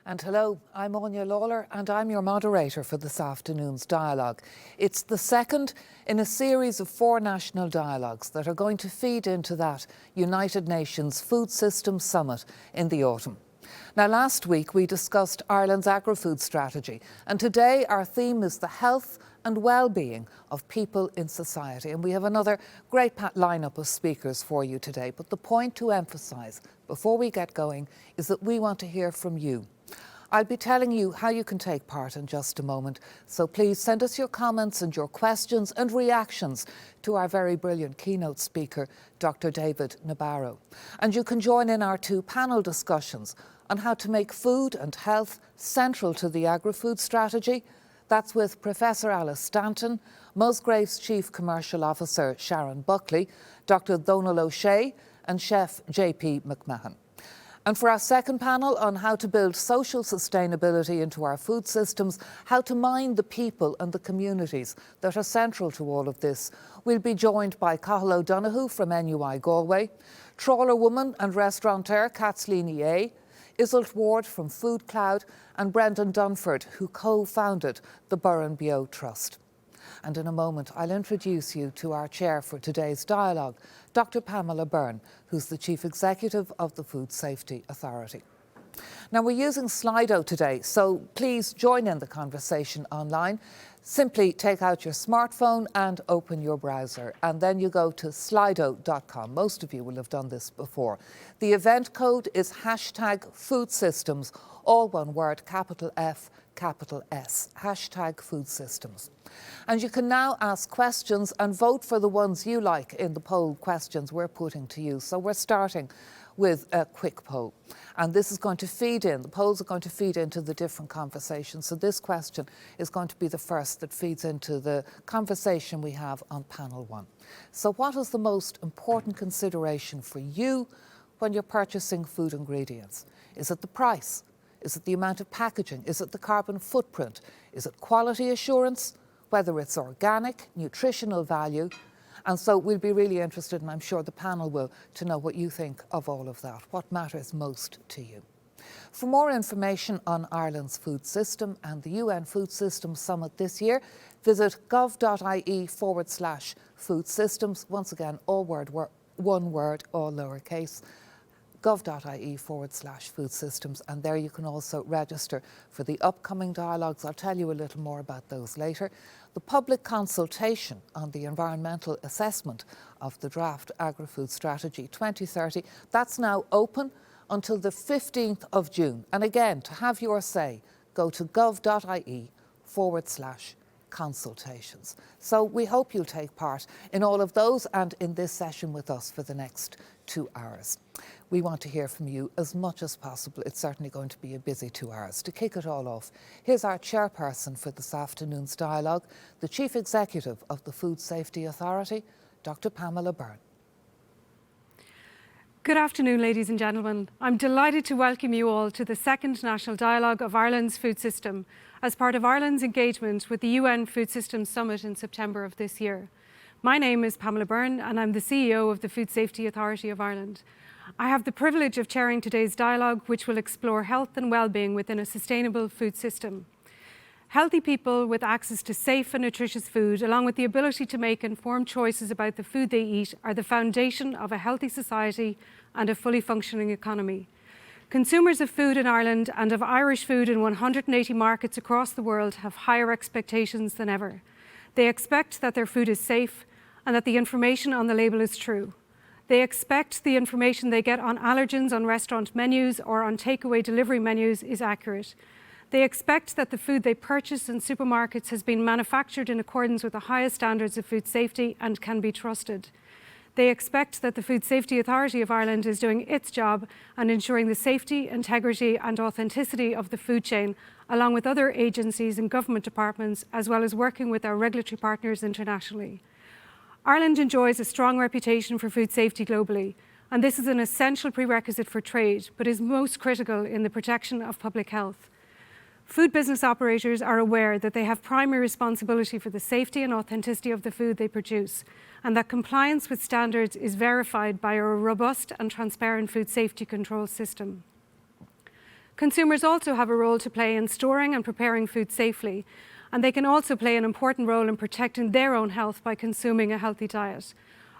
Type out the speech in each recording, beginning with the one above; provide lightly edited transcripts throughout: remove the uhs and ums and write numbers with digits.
And hello, I'm Anya Lawler and I'm your moderator for this afternoon's dialogue. It's the second in a series of 4 national dialogues that are going to feed into that United Nations Food Systems Summit in the autumn. Now, last week we discussed Ireland's agri-food strategy, and today our theme is the health and well-being of people in society. And we have another great lineup of speakers for you today. But the point to emphasise before we get going is that we want to hear from you. I'll be telling you how you can take part in just a moment, so please send us your comments and your questions and reactions to our very brilliant keynote speaker, Dr. David Nabarro. And you can join in our 2 panel discussions on how to make food and health central to the agri-food strategy. That's with Professor Alice Stanton, Musgrave's Chief Commercial Officer Sharon Buckley, Dr. Donal O'Shea and Chef JP McMahon. And for our second panel on how to build social sustainability into our food systems, how to mind the people and the communities that are central to all of this, we'll be joined by Cathal O'Donoghue from NUI Galway, trawler woman and restaurateur Kathleen A, Iseult Ward from Food Cloud, and Brendan Dunford, who co-founded the Burren Bio Trust. And in a moment, I'll introduce you to our chair for today's dialogue, Dr. Pamela Byrne, who's the Chief Executive of the Food Safety Authority. Now, we're using Slido today, so please join in the conversation online. Simply take out your smartphone and open your browser, and then you go to slido.com. Most of you will have done this before. The event code is #FoodSystems, all one word, capital F, capital S, #FoodSystems. And you can now ask questions and vote for the ones you like in the poll questions we're putting to you. So we're starting with a quick poll. And this is going to feed in, the polls are going to feed into the different conversations. So this question is going to be the first that feeds into the conversation we have on panel 1. So what is the most important consideration for you when you're purchasing food ingredients? Is it the price? Is it the amount of packaging? Is it the carbon footprint? Is it quality assurance? Whether it's organic, nutritional value? And so we'll be really interested, and I'm sure the panel will, to know what you think of all of that. What matters most to you? For more information on Ireland's food system and the UN Food Systems Summit this year, visit gov.ie/food systems. Once again, all one word, all lowercase. gov.ie/food systems, and there you can also register for the upcoming dialogues. I'll tell you a little more about those later. The public consultation on the environmental assessment of the draft Agri-Food Strategy 2030, that's now open until the 15th of June. And again, to have your say, go to gov.ie/consultations. So we hope you'll take part in all of those and in this session with us for the next 2 hours. We want to hear from you as much as possible. It's certainly going to be a busy 2 hours. To kick it all off, here's our chairperson for this afternoon's dialogue, the Chief Executive of the Food Safety Authority, Dr. Pamela Byrne. Good afternoon, ladies and gentlemen. I'm delighted to welcome you all to the second National Dialogue of Ireland's Food System as part of Ireland's engagement with the UN Food Systems Summit in September of this year. My name is Pamela Byrne and I'm the CEO of the Food Safety Authority of Ireland. I have the privilege of chairing today's dialogue, which will explore health and well-being within a sustainable food system. Healthy people with access to safe and nutritious food, along with the ability to make informed choices about the food they eat, are the foundation of a healthy society and a fully functioning economy. Consumers of food in Ireland and of Irish food in 180 markets across the world have higher expectations than ever. They expect that their food is safe and that the information on the label is true. They expect the information they get on allergens on restaurant menus or on takeaway delivery menus is accurate. They expect that the food they purchase in supermarkets has been manufactured in accordance with the highest standards of food safety and can be trusted. They expect that the Food Safety Authority of Ireland is doing its job and ensuring the safety, integrity and authenticity of the food chain, along with other agencies and government departments, as well as working with our regulatory partners internationally. Ireland enjoys a strong reputation for food safety globally, and this is an essential prerequisite for trade, but is most critical in the protection of public health. Food business operators are aware that they have primary responsibility for the safety and authenticity of the food they produce, and that compliance with standards is verified by a robust and transparent food safety control system. Consumers also have a role to play in storing and preparing food safely, and they can also play an important role in protecting their own health by consuming a healthy diet.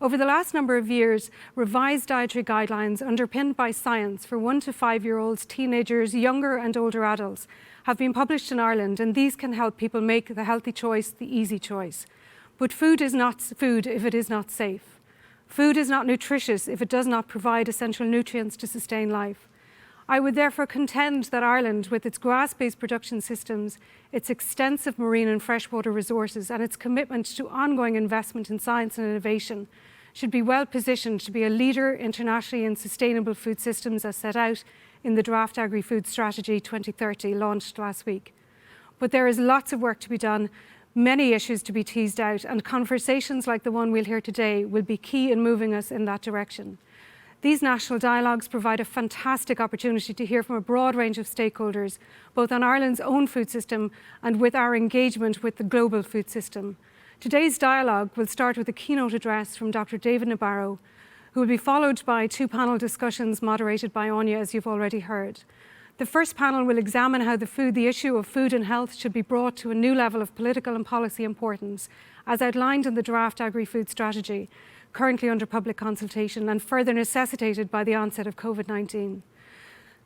Over the last number of years, revised dietary guidelines underpinned by science for 1 to 5-year-olds, teenagers, younger and older adults have been published in Ireland, and these can help people make the healthy choice the easy choice. But food is not food if it is not safe. Food is not nutritious if it does not provide essential nutrients to sustain life. I would therefore contend that Ireland, with its grass-based production systems, its extensive marine and freshwater resources, and its commitment to ongoing investment in science and innovation, should be well positioned to be a leader internationally in sustainable food systems as set out in the Draft Agri-Food Strategy 2030 launched last week. But there is lots of work to be done, many issues to be teased out, and conversations like the one we'll hear today will be key in moving us in that direction. These national dialogues provide a fantastic opportunity to hear from a broad range of stakeholders, both on Ireland's own food system and with our engagement with the global food system. Today's dialogue will start with a keynote address from Dr. David Nabarro, who will be followed by 2 panel discussions moderated by Anya, as you've already heard. The first panel will examine how the issue of food and health should be brought to a new level of political and policy importance, as outlined in the Draft Agri-Food Strategy, currently under public consultation and further necessitated by the onset of COVID-19.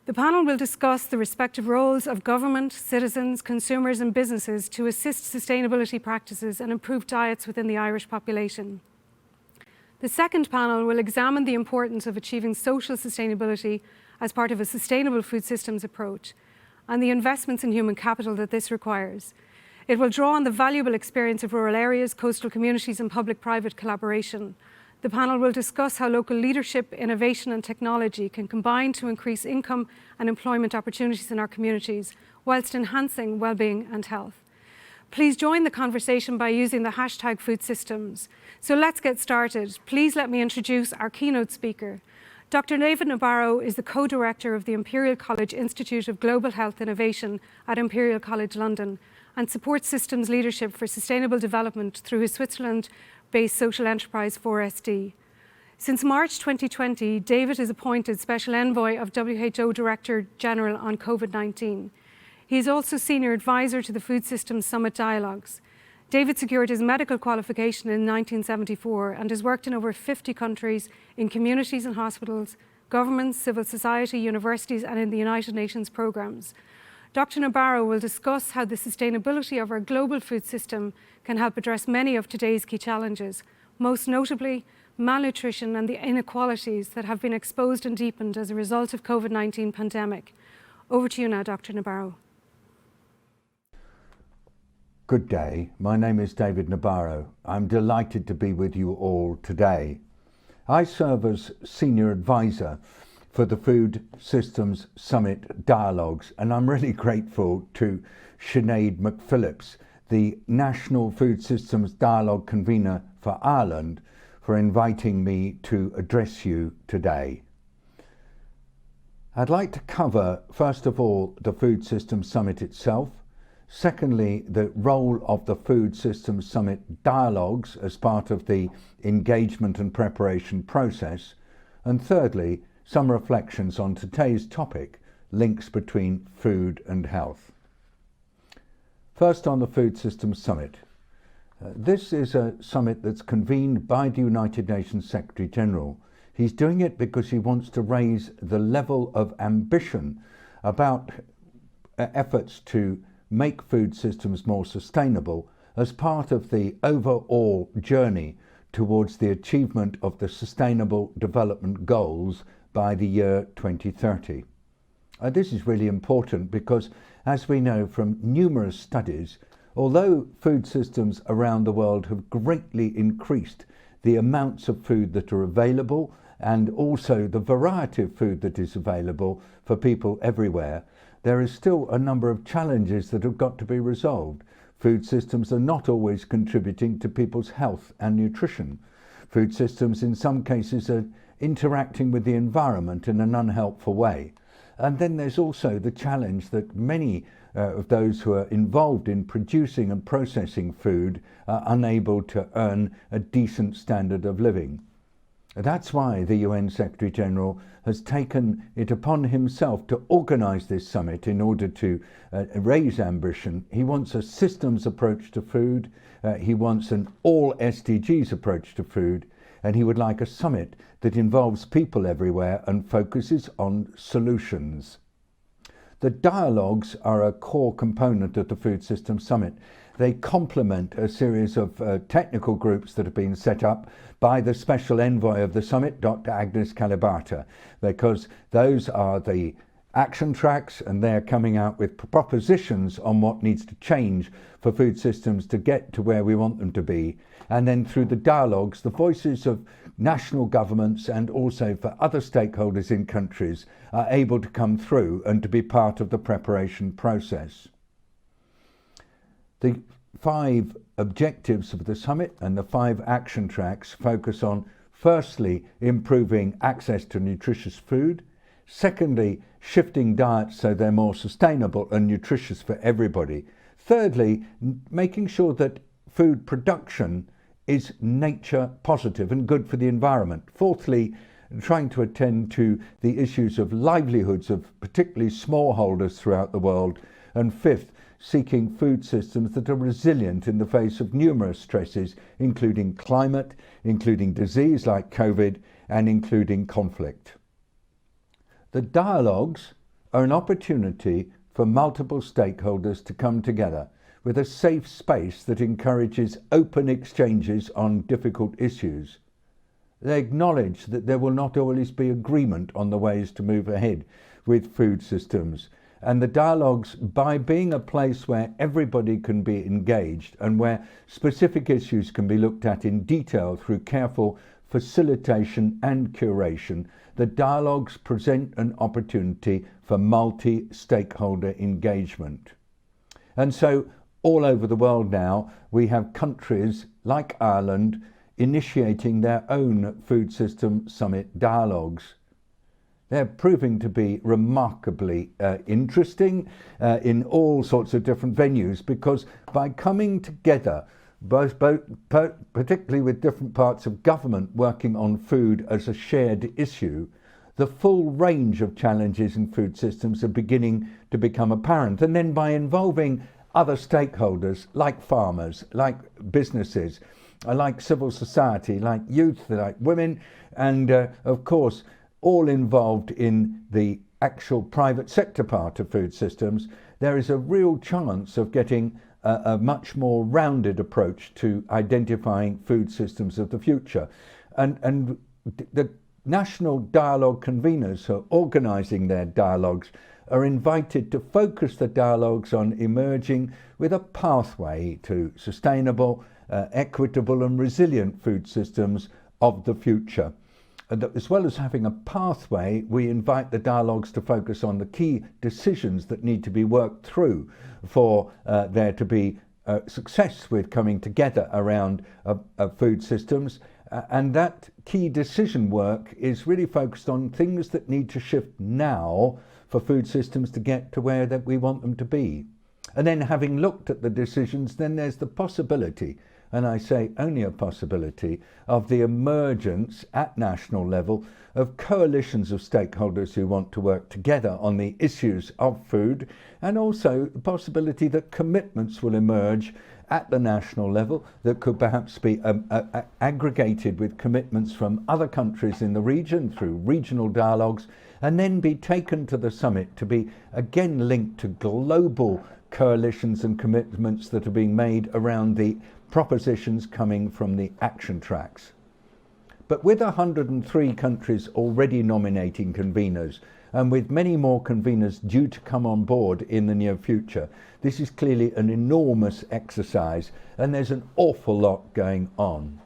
The panel will discuss the respective roles of government, citizens, consumers and businesses to assist sustainability practices and improve diets within the Irish population. The second panel will examine the importance of achieving social sustainability as part of a sustainable food systems approach and the investments in human capital that this requires. It will draw on the valuable experience of rural areas, coastal communities and public-private collaboration. The panel will discuss how local leadership, innovation and technology can combine to increase income and employment opportunities in our communities, whilst enhancing well-being and health. Please join the conversation by using the hashtag #foodsystems. So let's get started. Please let me introduce our keynote speaker. Dr. David Nabarro is the co-director of the Imperial College Institute of Global Health Innovation at Imperial College London and supports systems leadership for sustainable development through his Switzerland-based social enterprise 4SD. Since March 2020, David is appointed Special Envoy of WHO Director General on COVID-19. He is also Senior Advisor to the Food Systems Summit Dialogues. David secured his medical qualification in 1974 and has worked in over 50 countries in communities and hospitals, governments, civil society, universities and in the United Nations programmes. Dr. Nabarro will discuss how the sustainability of our global food system can help address many of today's key challenges, most notably malnutrition and the inequalities that have been exposed and deepened as a result of COVID-19 pandemic. Over to you now, Dr. Nabarro. Good day, my name is David Nabarro. I'm delighted to be with you all today. I serve as Senior Advisor for the Food Systems Summit Dialogues, and I'm really grateful to Sinead McPhillips, the National Food Systems Dialogue Convener for Ireland, for inviting me to address you today. I'd like to cover, first of all, the Food Systems Summit itself. Secondly, the role of the Food Systems Summit Dialogues as part of the engagement and preparation process. And thirdly, some reflections on today's topic, links between food and health. First, on the Food Systems Summit. This is a summit that's convened by the United Nations Secretary General. He's doing it because he wants to raise the level of ambition about efforts to make food systems more sustainable as part of the overall journey towards the achievement of the Sustainable Development Goals by the year 2030. This is really important because, as we know from numerous studies, although food systems around the world have greatly increased the amounts of food that are available and also the variety of food that is available for people everywhere, there is still a number of challenges that have got to be resolved. Food systems are not always contributing to people's health and nutrition. Food systems in some cases are interacting with the environment in an unhelpful way. And then there's also the challenge that many of those who are involved in producing and processing food are unable to earn a decent standard of living. That's why the UN Secretary General has taken it upon himself to organise this summit in order to raise ambition. He wants a systems approach to food, he wants an all SDGs approach to food, and he would like a summit that involves people everywhere and focuses on solutions. The dialogues are a core component of the Food Systems Summit. They complement a series of technical groups that have been set up by the Special Envoy of the Summit, Dr. Agnes Kalibata, because those are the action tracks and they're coming out with propositions on what needs to change for food systems to get to where we want them to be. And then through the dialogues, the voices of national governments and also for other stakeholders in countries are able to come through and to be part of the preparation process. The 5 objectives of the summit and the 5 action tracks focus on, firstly, improving access to nutritious food. Secondly, shifting diets so they're more sustainable and nutritious for everybody. Thirdly, making sure that food production is nature positive and good for the environment. Fourthly, trying to attend to the issues of livelihoods of particularly smallholders throughout the world. And fifth, seeking food systems that are resilient in the face of numerous stresses, including climate, including disease like COVID, and including conflict. The dialogues are an opportunity for multiple stakeholders to come together with a safe space that encourages open exchanges on difficult issues. They acknowledge that there will not always be agreement on the ways to move ahead with food systems. And the dialogues, by being a place where everybody can be engaged and where specific issues can be looked at in detail through careful facilitation and curation, the dialogues present an opportunity for multi-stakeholder engagement. And so all over the world now, we have countries like Ireland initiating their own Food System Summit dialogues. They're proving to be remarkably interesting in all sorts of different venues, because by coming together, particularly with different parts of government working on food as a shared issue, the full range of challenges in food systems are beginning to become apparent. And then by involving other stakeholders like farmers, like businesses, like civil society, like youth, like women, and of course, all involved in the actual private sector part of food systems, there is a real chance of getting a much more rounded approach to identifying food systems of the future. And the national dialogue conveners who are organising their dialogues are invited to focus the dialogues on emerging with a pathway to sustainable, equitable and resilient food systems of the future. And as well as having a pathway, we invite the dialogues to focus on the key decisions that need to be worked through for there to be success with coming together around food systems. And that key decision work is really focused on things that need to shift now for food systems to get to where that we want them to be. And then having looked at the decisions, then there's the possibility, and I say only a possibility, of the emergence at national level of coalitions of stakeholders who want to work together on the issues of food, and also the possibility that commitments will emerge at the national level that could perhaps be aggregated with commitments from other countries in the region through regional dialogues, and then be taken to the summit to be again linked to global coalitions and commitments that are being made around the propositions coming from the action tracks. But with 103 countries already nominating conveners, and with many more conveners due to come on board in the near future, this is clearly an enormous exercise, and there's an awful lot going on.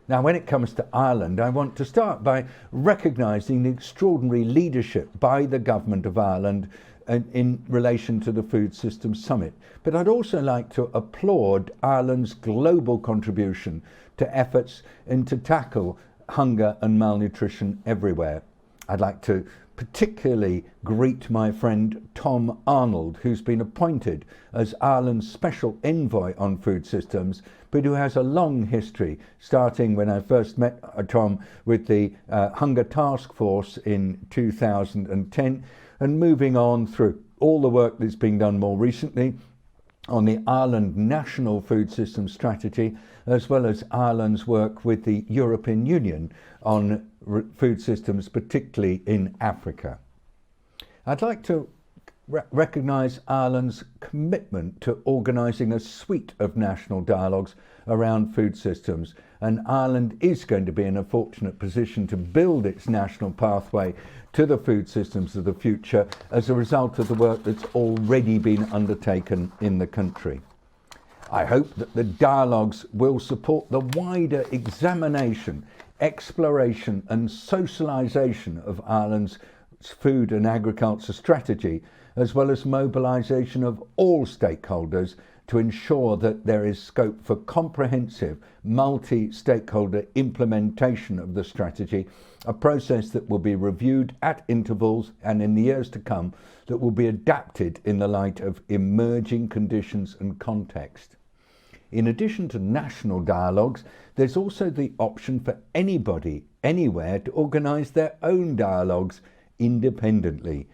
Now, when it comes to Ireland, I want to start by recognising the extraordinary leadership by the Government of Ireland in relation to the Food Systems Summit. But I'd also like to applaud Ireland's global contribution to efforts to tackle hunger and malnutrition everywhere. I'd like to particularly greet my friend Tom Arnold, who's been appointed as Ireland's Special Envoy on Food Systems, but who has a long history, starting when I first met Tom with the Hunger Task Force in 2010, and moving on through all the work that's been done more recently on the Ireland National Food System Strategy, as well as Ireland's work with the European Union on food systems, particularly in Africa. I'd like to recognise Ireland's commitment to organising a suite of national dialogues around food systems, and Ireland is going to be in a fortunate position to build its national pathway to the food systems of the future as a result of the work that's already been undertaken in the country. I hope that the dialogues will support the wider examination, exploration and socialisation of Ireland's food and agriculture strategy, as well as mobilisation of all stakeholders to ensure that there is scope for comprehensive multi-stakeholder implementation of the strategy, a process that will be reviewed at intervals and in the years to come that will be adapted in the light of emerging conditions and context. In addition to national dialogues, there's also the option for anybody, anywhere, to organise their own dialogues independently.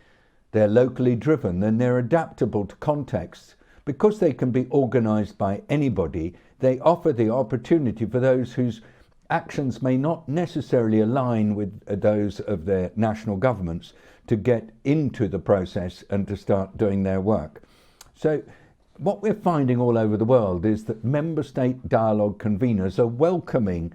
They're locally driven and they're adaptable to contexts. Because they can be organised by anybody, they offer the opportunity for those whose actions may not necessarily align with those of their national governments to get into the process and to start doing their work. So what we're finding all over the world is that member state dialogue conveners are welcoming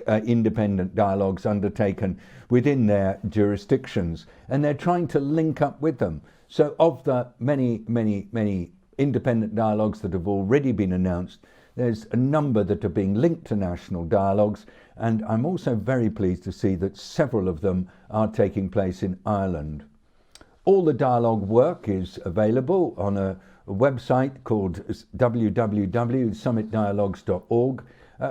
independent dialogues undertaken within their jurisdictions, and they're trying to link up with them. So of the many independent dialogues that have already been announced, there's a number that are being linked to national dialogues, and I'm also very pleased to see that several of them are taking place in Ireland. All the dialogue work is available on a website called www.summitdialogues.org.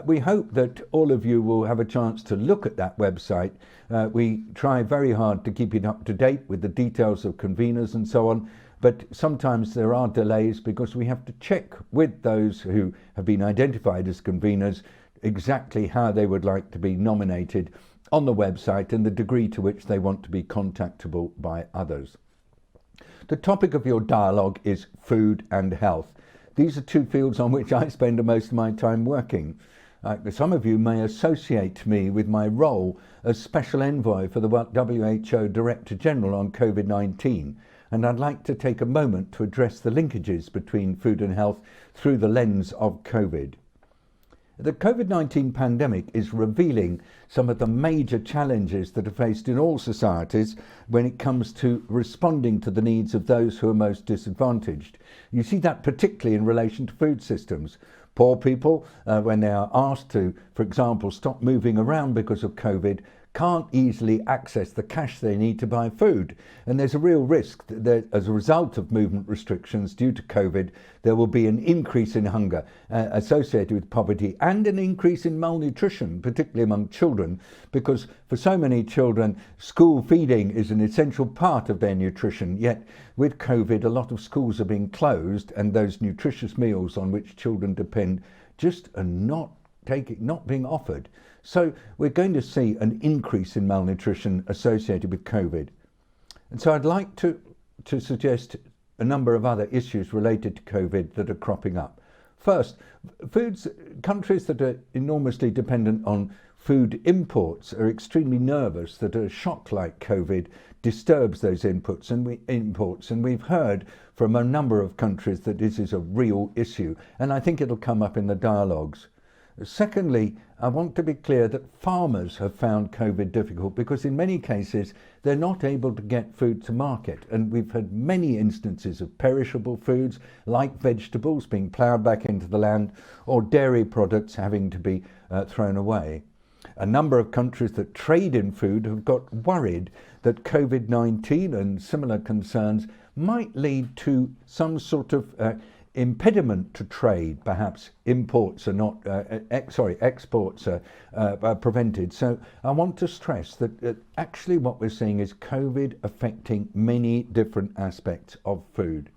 We hope that all of you will have a chance to look at that website. We try very hard to keep it up to date with the details of conveners and so on, but sometimes there are delays because we have to check with those who have been identified as conveners exactly how they would like to be nominated on the website and the degree to which they want to be contactable by others. The topic of your dialogue is food and health. These are two fields on which I spend most of my time working. Some of you may associate me with my role as Special Envoy for the WHO Director General on COVID-19. And I'd like to take a moment to address the linkages between food and health through the lens of COVID. The COVID-19 pandemic is revealing some of the major challenges that are faced in all societies when it comes to responding to the needs of those who are most disadvantaged. You see that particularly in relation to food systems. Poor people, when they are asked to, for example, stop moving around because of COVID, can't easily access the cash they need to buy food. And there's a real risk that as a result of movement restrictions due to COVID, there will be an increase in hunger associated with poverty and an increase in malnutrition, particularly among children, because for so many children, school feeding is an essential part of their nutrition. Yet with COVID, a lot of schools are being closed and those nutritious meals on which children depend just are not being offered. So we're going to see an increase in malnutrition associated with COVID. And so I'd like to suggest a number of other issues related to COVID that are cropping up. First, countries that are enormously dependent on food imports are extremely nervous that a shock like COVID disturbs those imports, and we've heard from a number of countries that this is a real issue, and I think it'll come up in the dialogues. Secondly, I want to be clear that farmers have found COVID difficult because in many cases they're not able to get food to market, and we've had many instances of perishable foods like vegetables being ploughed back into the land or dairy products having to be thrown away. A number of countries that trade in food have got worried that COVID-19 and similar concerns might lead to some sort of impediment to trade. Perhaps imports are not, exports are prevented. So I want to stress that actually what we're seeing is COVID affecting many different aspects of food.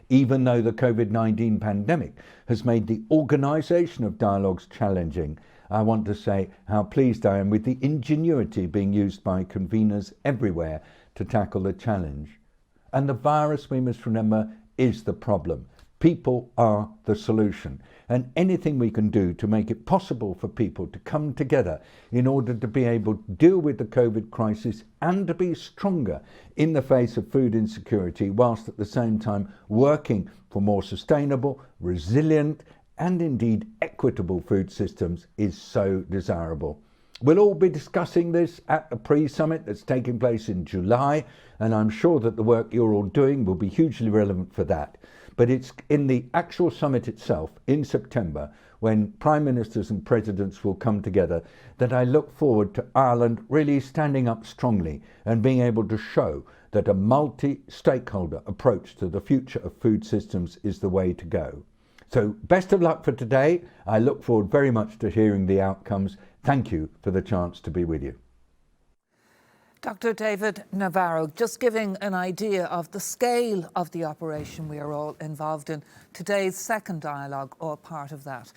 Even though the COVID-19 pandemic has made the organisation of dialogues challenging, I want to say how pleased I am with the ingenuity being used by conveners everywhere to tackle the challenge. And the virus, we must remember, is the problem. People are the solution. And anything we can do to make it possible for people to come together in order to be able to deal with the COVID crisis and to be stronger in the face of food insecurity, whilst at the same time working for more sustainable, resilient, and indeed equitable food systems is so desirable. We'll all be discussing this at the pre-summit that's taking place in July, and I'm sure that the work you're all doing will be hugely relevant for that. But it's in the actual summit itself in September, when Prime Ministers and Presidents will come together, that I look forward to Ireland really standing up strongly and being able to show that a multi-stakeholder approach to the future of food systems is the way to go. So best of luck for today. I look forward very much to hearing the outcomes. Thank you for the chance to be with you. Dr. David Navarro, just giving an idea of the scale of the operation we are all involved in. Today's second dialogue, or part of that.